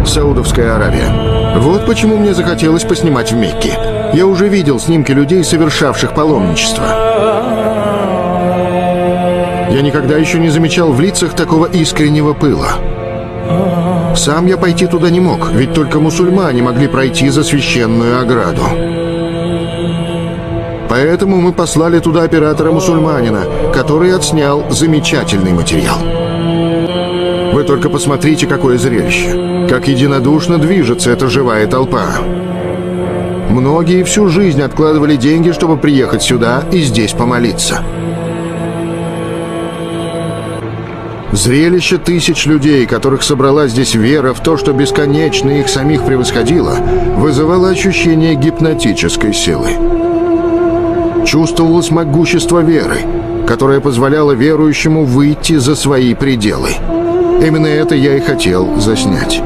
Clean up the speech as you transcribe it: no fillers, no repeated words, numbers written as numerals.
Саудовская Аравия. Вот почему мне захотелось поснимать в Мекке. Я уже видел снимки людей, совершавших паломничество. Я никогда еще не замечал в лицах такого искреннего пыла. Сам я пойти туда не мог, ведь только мусульмане могли пройти за священную ограду. Поэтому мы послали туда оператора-мусульманина, который отснял замечательный материал. Вы только посмотрите, какое зрелище. Как единодушно движется эта живая толпа. Многие всю жизнь откладывали деньги, чтобы приехать сюда и здесь помолиться. Зрелище тысяч людей, которых собрала здесь вера в то, что бесконечно их самих превосходило, вызывало ощущение гипнотической силы. Чувствовалось могущество веры, которое позволяло верующему выйти за свои пределы. Именно это я и хотел заснять.